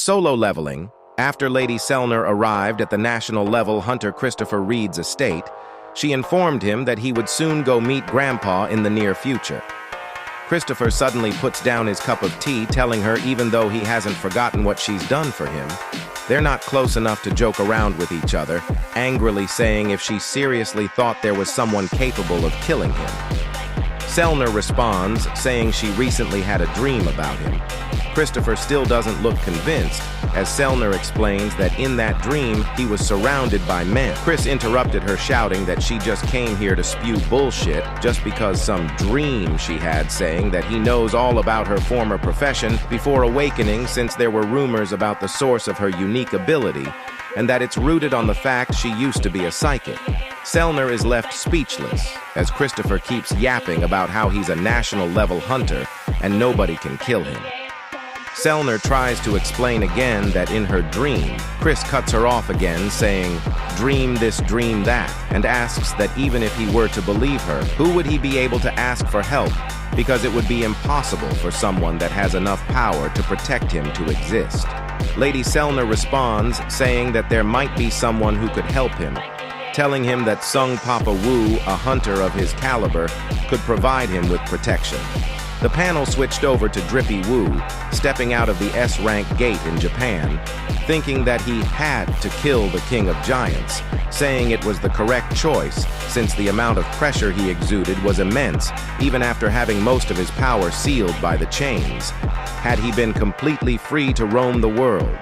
Solo leveling. After Lady Selner arrived at the national-level hunter Christopher Reed's estate, she informed him that he would soon go meet Grandpa in the near future. Christopher suddenly puts down his cup of tea, telling her even though he hasn't forgotten what she's done for him, they're not close enough to joke around with each other, angrily saying if she seriously thought there was someone capable of killing him. Selner responds, saying she recently had a dream about him. Christopher still doesn't look convinced, as Selner explains that in that dream, he was surrounded by men. Chris interrupted her, shouting that she just came here to spew bullshit just because some dream she had, saying that he knows all about her former profession before awakening, since there were rumors about the source of her unique ability, and that it's rooted on the fact she used to be a psychic. Selner is left speechless, as Christopher keeps yapping about how he's a national-level hunter and nobody can kill him. Selner tries to explain again that in her dream, Chris cuts her off again, saying, "Dream this, dream that," and asks that even if he were to believe her, who would he be able to ask for help, because it would be impossible for someone that has enough power to protect him to exist. Lady Selner responds, saying that there might be someone who could help him, telling him that Sung Papa Wu, a hunter of his caliber, could provide him with protection. The panel switched over to Drippy Wu, stepping out of the S-rank gate in Japan, thinking that he had to kill the King of Giants, saying it was the correct choice since the amount of pressure he exuded was immense, even after having most of his power sealed by the chains. Had he been completely free to roam the world,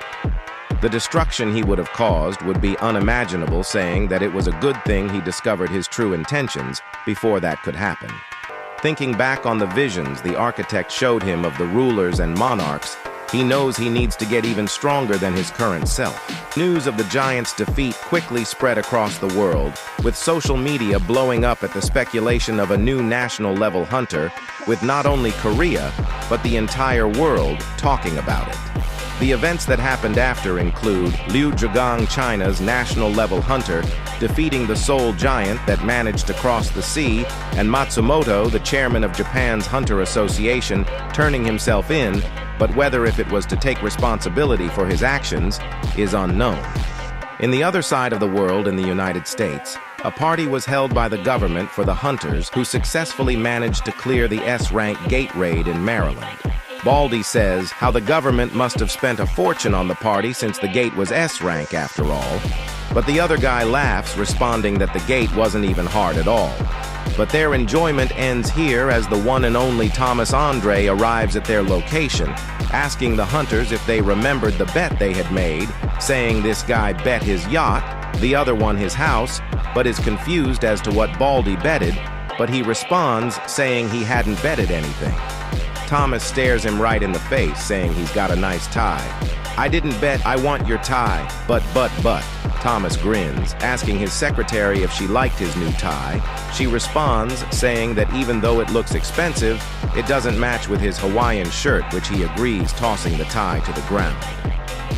the destruction he would have caused would be unimaginable, saying that it was a good thing he discovered his true intentions before that could happen. Thinking back on the visions the architect showed him of the rulers and monarchs, he knows he needs to get even stronger than his current self. News of the giants' defeat quickly spread across the world, with social media blowing up at the speculation of a new national-level hunter, with not only Korea, but the entire world talking about it. The events that happened after include Liu Zhigang, China's national-level hunter, defeating the Seoul giant that managed to cross the sea, and Matsumoto, the chairman of Japan's Hunter Association, turning himself in, but whether if it was to take responsibility for his actions is unknown. In the other side of the world, in the United States, a party was held by the government for the hunters who successfully managed to clear the S-rank gate raid in Maryland. Baldy says how the government must have spent a fortune on the party since the gate was S-rank after all, but the other guy laughs, responding that the gate wasn't even hard at all. But their enjoyment ends here as the one and only Thomas Andre arrives at their location, asking the hunters if they remembered the bet they had made, saying this guy bet his yacht, the other one his house, but is confused as to what Baldy betted, but he responds saying he hadn't betted anything. Thomas stares him right in the face, saying he's got a nice tie. "I didn't bet, I want your tie, but. Thomas grins, asking his secretary if she liked his new tie. She responds, saying that even though it looks expensive, it doesn't match with his Hawaiian shirt, which he agrees, tossing the tie to the ground.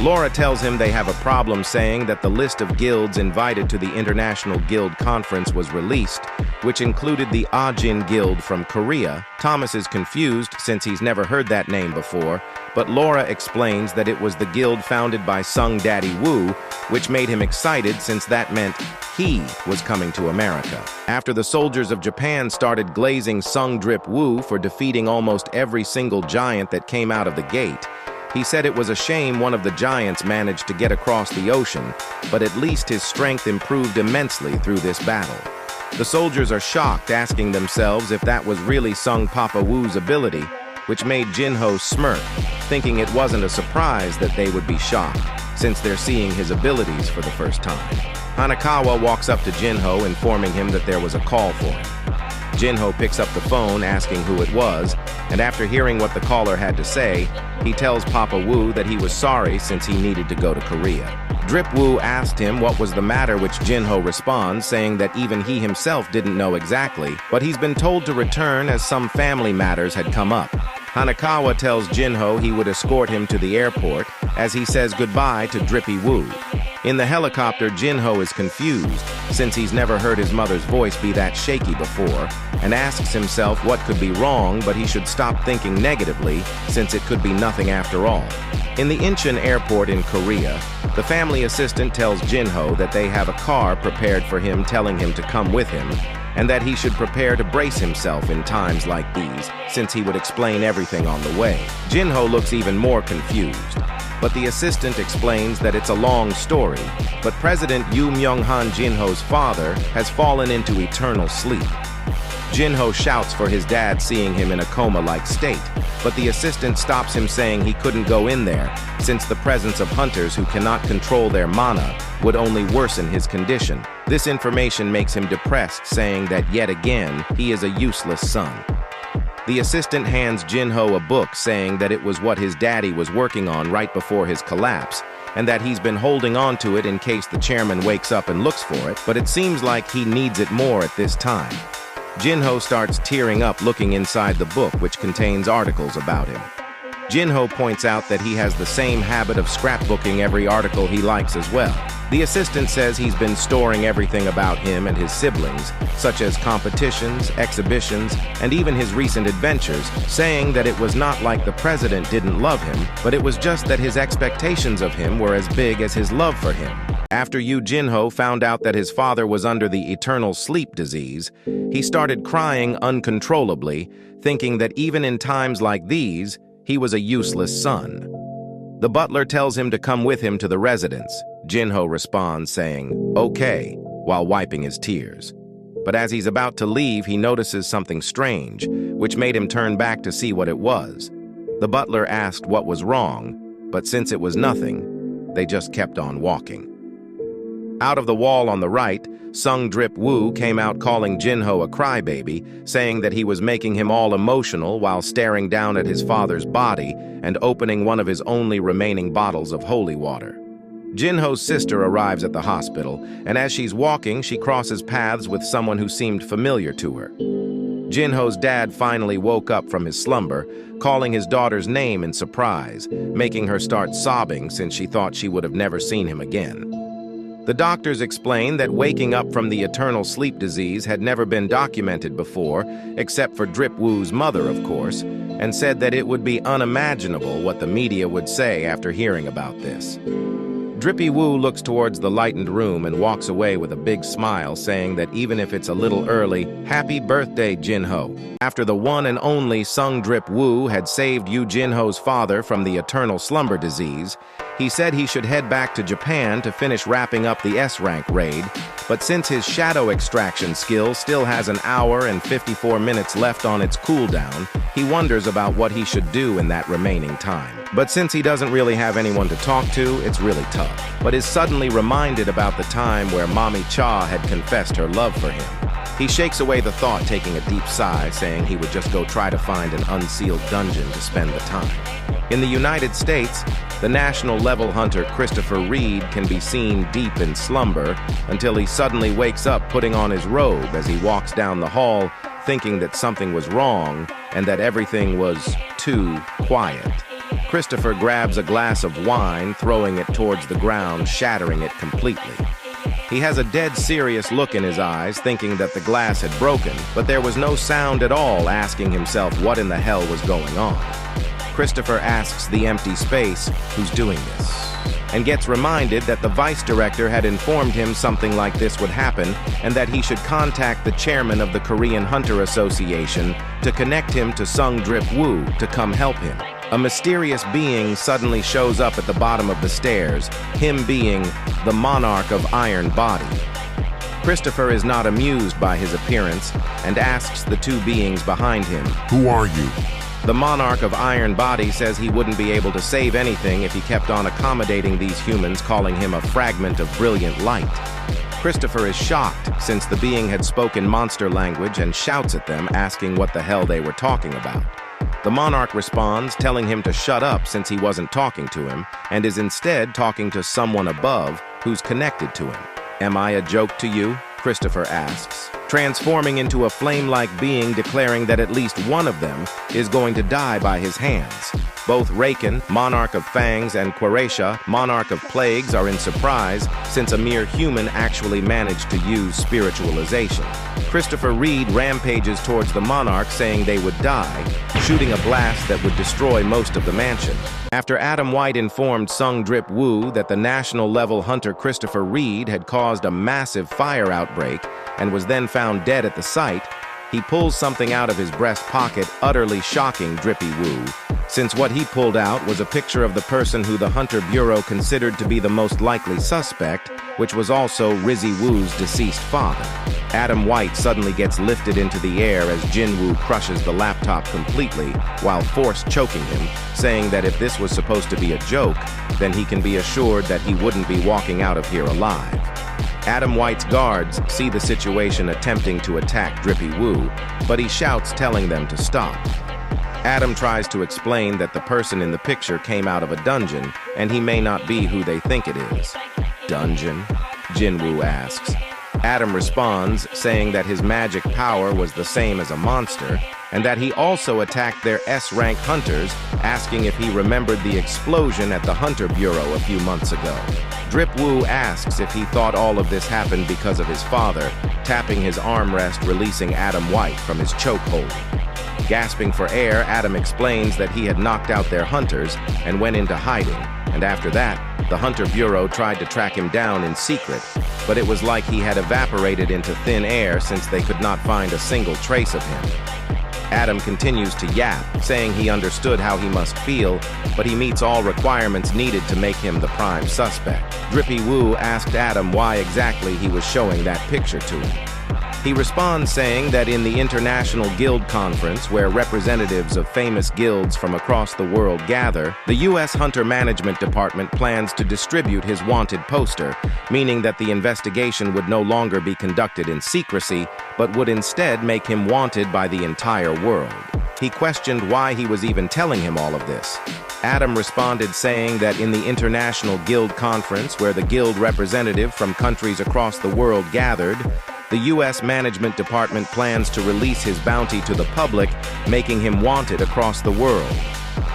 Laura tells him they have a problem, saying that the list of guilds invited to the International Guild Conference was released, which included the Ajin Guild from Korea. Thomas is confused since he's never heard that name before, but Laura explains that it was the guild founded by Sung Daddy Wu, which made him excited since that meant he was coming to America. After the soldiers of Japan started glazing Sung Drip Wu for defeating almost every single giant that came out of the gate, he said it was a shame one of the giants managed to get across the ocean, but at least his strength improved immensely through this battle. The soldiers are shocked, asking themselves if that was really Sung Papa Wu's ability, which made Jinho smirk, thinking it wasn't a surprise that they would be shocked, since they're seeing his abilities for the first time. Hanakawa walks up to Jinho, informing him that there was a call for him. Jinho picks up the phone, asking who it was, and after hearing what the caller had to say, he tells Papa Wu that he was sorry since he needed to go to Korea. Drip Wu asked him what was the matter, which Jinho responds, saying that even he himself didn't know exactly, but he's been told to return as some family matters had come up. Hanakawa tells Jinho he would escort him to the airport, as he says goodbye to Drippy Wu. In the helicopter, Jin-ho is confused, since he's never heard his mother's voice be that shaky before, and asks himself what could be wrong, but he should stop thinking negatively, since it could be nothing after all. In the Incheon airport in Korea, the family assistant tells Jin-ho that they have a car prepared for him, telling him to come with him, and that he should prepare to brace himself in times like these, since he would explain everything on the way. Jin-ho looks even more confused, but the assistant explains that it's a long story, but President Yoo Myung-han, Jin-ho's father, has fallen into eternal sleep. Jin-ho shouts for his dad, seeing him in a coma-like state, but the assistant stops him, saying he couldn't go in there, since the presence of hunters who cannot control their mana would only worsen his condition. This information makes him depressed, saying that yet again, he is a useless son. The assistant hands Jin-ho a book, saying that it was what his daddy was working on right before his collapse, and that he's been holding on to it in case the chairman wakes up and looks for it, but it seems like he needs it more at this time. Jin-ho starts tearing up looking inside the book, which contains articles about him. Jin-ho points out that he has the same habit of scrapbooking every article he likes as well. The assistant says he's been storing everything about him and his siblings, such as competitions, exhibitions, and even his recent adventures, saying that it was not like the president didn't love him, but it was just that his expectations of him were as big as his love for him. After Yoo Jin-ho found out that his father was under the eternal sleep disease, he started crying uncontrollably, thinking that even in times like these, he was a useless son. The butler tells him to come with him to the residence. Jin-ho responds, saying, "Okay," while wiping his tears. But as he's about to leave, he notices something strange, which made him turn back to see what it was. The butler asked what was wrong, but since it was nothing, they just kept on walking. Out of the wall on the right, Sung-drip-woo came out calling Jin-ho a crybaby, saying that he was making him all emotional while staring down at his father's body and opening one of his only remaining bottles of holy water. Jin-ho's sister arrives at the hospital, and as she's walking, she crosses paths with someone who seemed familiar to her. Jin-ho's dad finally woke up from his slumber, calling his daughter's name in surprise, making her start sobbing since she thought she would have never seen him again. The doctors explained that waking up from the eternal sleep disease had never been documented before, except for Drip-woo's mother, of course, and said that it would be unimaginable what the media would say after hearing about this. Drippy-woo looks towards the lightened room and walks away with a big smile, saying that even if it's a little early, happy birthday, Jin-ho. After the one and only Sung-drip-woo had saved Yoo Jin-ho's father from the eternal slumber disease, he said he should head back to Japan to finish wrapping up the S-rank raid, but since his shadow extraction skill still has an hour and 54 minutes left on its cooldown, he wonders about what he should do in that remaining time. But since he doesn't really have anyone to talk to, it's really tough. But is suddenly reminded about the time where Mommy Cha had confessed her love for him. He shakes away the thought, taking a deep sigh, saying he would just go try to find an unsealed dungeon to spend the time. In the United States, the national-level hunter Christopher Reed can be seen deep in slumber until he suddenly wakes up putting on his robe as he walks down the hall, thinking that something was wrong and that everything was too quiet. Christopher grabs a glass of wine, throwing it towards the ground, shattering it completely. He has a dead serious look in his eyes, thinking that the glass had broken, but there was no sound at all, asking himself what in the hell was going on. Christopher asks the empty space, who's doing this, and gets reminded that the vice director had informed him something like this would happen and that he should contact the chairman of the Korean Hunter Association to connect him to Sung-drip-woo to come help him. A mysterious being suddenly shows up at the bottom of the stairs, him being the Monarch of Iron Body. Christopher is not amused by his appearance and asks the two beings behind him, "Who are you?" The Monarch of Iron Body says he wouldn't be able to save anything if he kept on accommodating these humans, calling him a fragment of brilliant light. Christopher is shocked since the being had spoken monster language and shouts at them, asking what the hell they were talking about. The Monarch responds, telling him to shut up since he wasn't talking to him, and is instead talking to someone above who's connected to him. "Am I a joke to you?" Christopher asks. transforming into a flame-like being, declaring that at least one of them is going to die by his hands. Both Raken, Monarch of Fangs, and Quaratia, Monarch of Plagues, are in surprise, since a mere human actually managed to use spiritualization. Christopher Reed rampages towards the Monarch, saying they would die, shooting a blast that would destroy most of the mansion. After Adam White informed Sung Drip Woo that the national-level hunter Christopher Reed had caused a massive fire outbreak and was then found dead at the site, he pulls something out of his breast pocket, utterly shocking Drippy Woo, since what he pulled out was a picture of the person who the Hunter Bureau considered to be the most likely suspect, which was also Rizzy Woo's deceased father. Adam White suddenly gets lifted into the air as Jin Woo crushes the laptop completely while force choking him, saying that if this was supposed to be a joke, then he can be assured that he wouldn't be walking out of here alive. Adam White's guards see the situation, attempting to attack Drippy Woo, but he shouts, telling them to stop. Adam tries to explain that the person in the picture came out of a dungeon, and he may not be who they think it is. Dungeon? Jin Woo asks. Adam responds, saying that his magic power was the same as a monster, and that he also attacked their S-rank hunters, asking if he remembered the explosion at the Hunter Bureau a few months ago. Drip Woo asks if he thought all of this happened because of his father, tapping his armrest, releasing Adam White from his chokehold. Gasping for air, Adam explains that he had knocked out their hunters and went into hiding, and after that, the Hunter Bureau tried to track him down in secret, but it was like he had evaporated into thin air since they could not find a single trace of him. Adam continues to yap, saying he understood how he must feel, but he meets all requirements needed to make him the prime suspect. Drippy Woo asked Adam why exactly he was showing that picture to him. He responds saying that in the International Guild Conference, where representatives of famous guilds from across the world gather, the U.S. Hunter Management Department plans to distribute his wanted poster, meaning that the investigation would no longer be conducted in secrecy, but would instead make him wanted by the entire world. He questioned why he was even telling him all of this. Adam responded saying that in the International Guild Conference, where the guild representative from countries across the world gathered, the U.S. Management Department plans to release his bounty to the public, making him wanted across the world.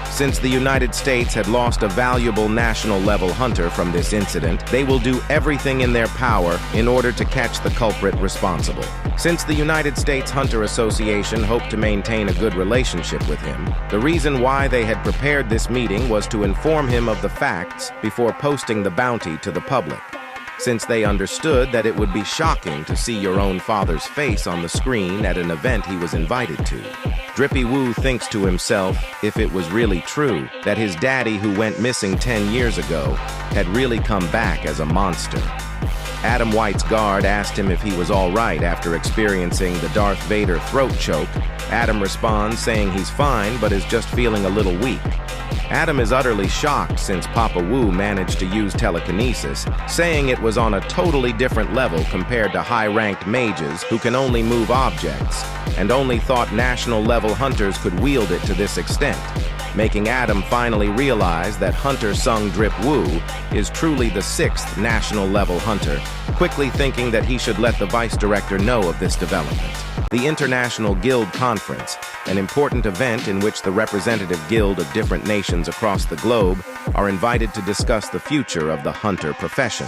Since the United States had lost a valuable national-level hunter from this incident, they will do everything in their power in order to catch the culprit responsible. Since the United States Hunter Association hoped to maintain a good relationship with him, the reason why they had prepared this meeting was to inform him of the facts before posting the bounty to the public, since they understood that it would be shocking to see your own father's face on the screen at an event he was invited to. Drippy Woo thinks to himself, if it was really true, that his daddy who went missing 10 years ago had really come back as a monster. Adam White's guard asked him if he was all right after experiencing the Darth Vader throat choke. Adam responds saying he's fine but is just feeling a little weak. Adam is utterly shocked since Papa Woo managed to use telekinesis, saying it was on a totally different level compared to high-ranked mages who can only move objects, and only thought national-level hunters could wield it to this extent, making Adam finally realize that Hunter Sung Drip Woo is truly the 6th national-level hunter, quickly thinking that he should let the vice director know of this development. The International Guild Conference, an important event in which the representative guild of different nations across the globe are invited to discuss the future of the hunter profession.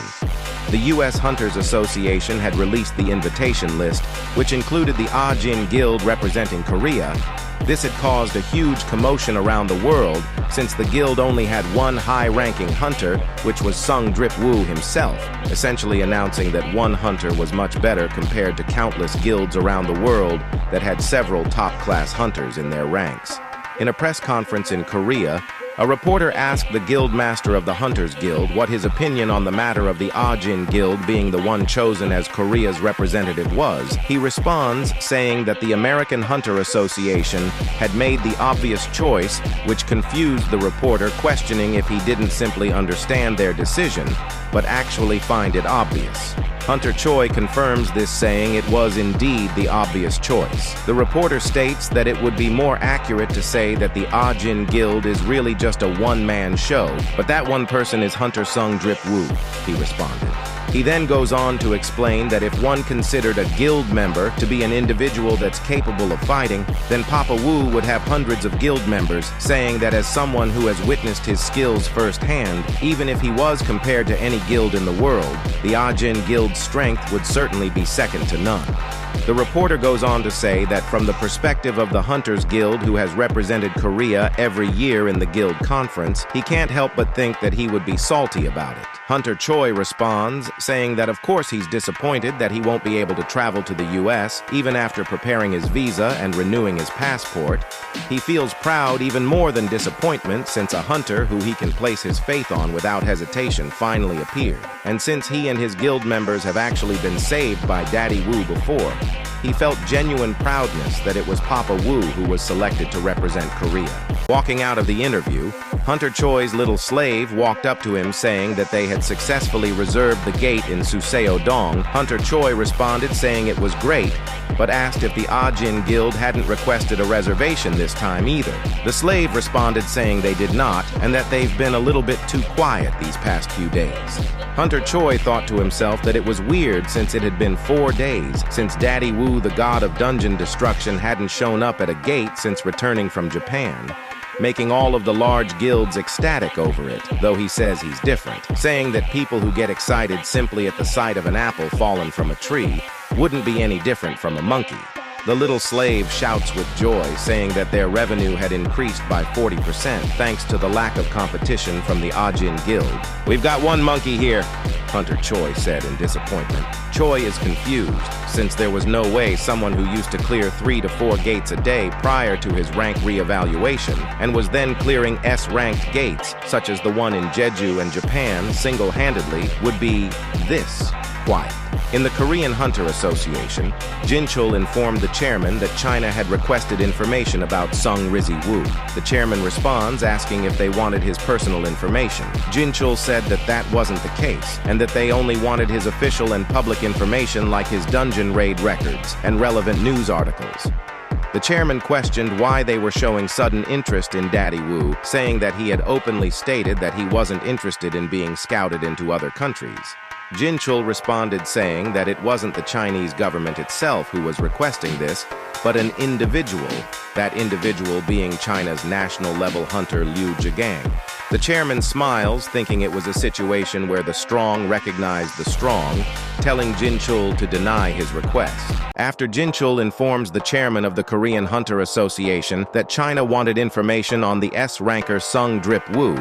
The U.S. Hunters Association had released the invitation list, which included the Ajin Guild representing Korea. This had caused a huge commotion around the world, since the guild only had one high-ranking hunter, which was Sung Drip Woo himself, essentially announcing that one hunter was much better compared to countless guilds around the world that had several top-class hunters in their ranks. In a press conference in Korea, a reporter asked the guild master of the Hunters Guild what his opinion on the matter of the Ajin Guild being the one chosen as Korea's representative was. He responds saying that the American Hunter Association had made the obvious choice, which confused the reporter, questioning if he didn't simply understand their decision, but actually find it obvious. Hunter Choi confirms this, saying it was indeed the obvious choice. The reporter states that it would be more accurate to say that the Ajin Guild is really just just a one-man show, but that one person is Hunter Sung Drip Woo, he responded. He then goes on to explain that if one considered a guild member to be an individual that's capable of fighting, then Papa Wu would have hundreds of guild members, saying that as someone who has witnessed his skills firsthand, even if he was compared to any guild in the world, the Ajin Guild's strength would certainly be second to none. The reporter goes on to say that from the perspective of the Hunters Guild, who has represented Korea every year in the guild conference, he can't help but think that he would be salty about it. Hunter Choi responds, saying that of course he's disappointed that he won't be able to travel to the US, even after preparing his visa and renewing his passport. He feels proud even more than disappointment since a hunter who he can place his faith on without hesitation finally appeared. And since he and his guild members have actually been saved by Daddy Wu before, he felt genuine proudness that it was Papa Wu who was selected to represent Korea. Walking out of the interview, Hunter Choi's little slave walked up to him saying that they had successfully reserved the gate in Suseo-dong. Hunter Choi responded saying it was great, but asked if the Ajin Guild hadn't requested a reservation this time either. The slave responded saying they did not, and that they've been a little bit too quiet these past few days. Hunter Choi thought to himself that it was weird since it had been 4 days since Daddy Wu, the god of dungeon destruction, hadn't shown up at a gate since returning from Japan, making all of the large guilds ecstatic over it, though he says he's different, saying that people who get excited simply at the sight of an apple fallen from a tree wouldn't be any different from a monkey. The little slave shouts with joy, saying that their revenue had increased by 40% thanks to the lack of competition from the Ajin Guild. "We've got one monkey here," Hunter Choi said in disappointment. Choi is confused, since there was no way someone who used to clear 3 to 4 gates a day prior to his rank re-evaluation, and was then clearing S-ranked gates, such as the one in Jeju and Japan, single-handedly, would be this quiet. In the Korean Hunter Association, Jinchul informed the chairman that China had requested information about Sung Rizzi Wu. The chairman responds asking if they wanted his personal information. Jinchul said that that wasn't the case, and that they only wanted his official and public information like his dungeon raid records and relevant news articles. The chairman questioned why they were showing sudden interest in Daddy Wu, saying that he had openly stated that he wasn't interested in being scouted into other countries. Jinchul responded saying that it wasn't the Chinese government itself who was requesting this, but an individual, that individual being China's national-level hunter Liu Zhigang. The chairman smiles, thinking it was a situation where the strong recognized the strong, telling Jinchul to deny his request. After Jinchul informs the chairman of the Korean Hunter Association that China wanted information on the S-ranker Sung Drip Woo,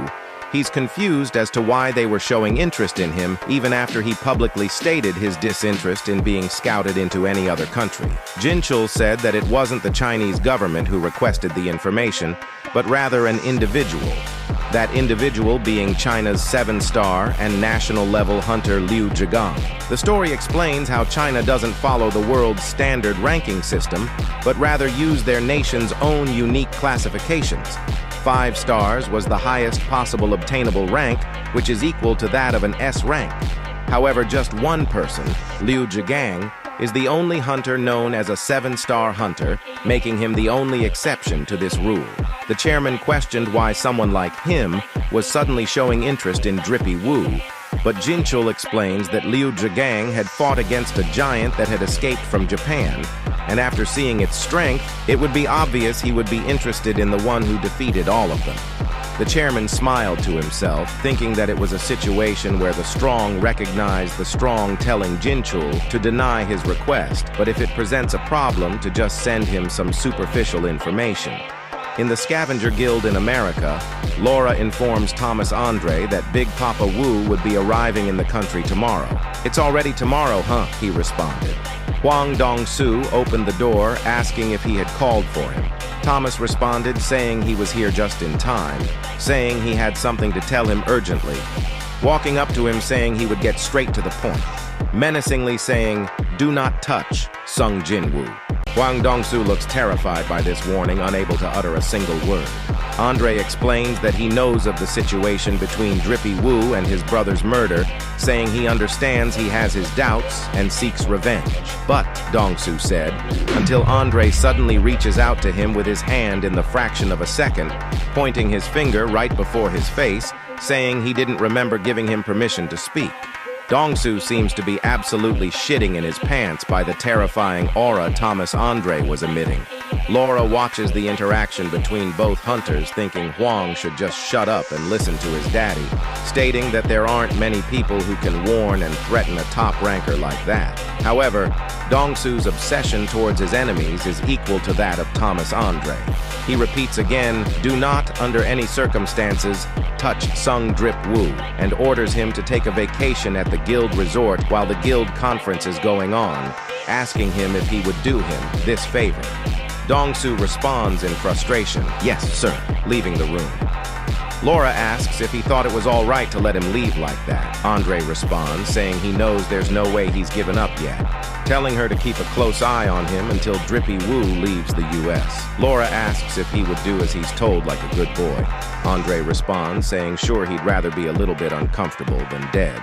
he's confused as to why they were showing interest in him even after he publicly stated his disinterest in being scouted into any other country. Jinchul said that it wasn't the Chinese government who requested the information, but rather an individual. That individual being China's 7-star and national-level hunter Liu Zhigang. The story explains how China doesn't follow the world's standard ranking system, but rather use their nation's own unique classifications. 5 stars was the highest possible obtainable rank, which is equal to that of an S rank. However, just one person, Liu Zhigang, is the only hunter known as a 7-star hunter, making him the only exception to this rule. The chairman questioned why someone like him was suddenly showing interest in Drippy Wu, but Jinchul explains that Liu Zhigang had fought against a giant that had escaped from Japan, and after seeing its strength, it would be obvious he would be interested in the one who defeated all of them. The chairman smiled to himself, thinking that it was a situation where the strong recognized the strong, telling Jinchul to deny his request, but if it presents a problem, to just send him some superficial information. In the Scavenger Guild in America, Laura informs Thomas Andre that Big Papa Wu would be arriving in the country tomorrow. "It's already tomorrow, huh?" he responded. Huang Dong-su opened the door, asking if he had called for him. Thomas responded, saying he was here just in time, saying he had something to tell him urgently, walking up to him saying he would get straight to the point, menacingly saying, "Do not touch Sung Jin Woo." Huang Dong-su looks terrified by this warning, unable to utter a single word. Andre explains that he knows of the situation between Drippy Woo and his brother's murder, saying he understands he has his doubts and seeks revenge. But, Dong-soo said, until Andre suddenly reaches out to him with his hand in the fraction of a second, pointing his finger right before his face, saying he didn't remember giving him permission to speak. Dong-soo seems to be absolutely shitting in his pants by the terrifying aura Thomas Andre was emitting. Laura watches the interaction between both hunters, thinking Hwang should just shut up and listen to his daddy, stating that there aren't many people who can warn and threaten a top ranker like that. However, Dong-soo's obsession towards his enemies is equal to that of Thomas Andre. He repeats again, do not, under any circumstances, touch Sung Drip Woo, and orders him to take a vacation at the guild resort while the guild conference is going on, asking him if he would do him this favor. Dong-soo responds in frustration, yes, sir, leaving the room. Laura asks if he thought it was all right to let him leave like that. Andre responds, saying he knows there's no way he's given up yet, telling her to keep a close eye on him until Drippy Woo leaves the U.S. Laura asks if he would do as he's told like a good boy. Andre responds, saying sure he'd rather be a little bit uncomfortable than dead.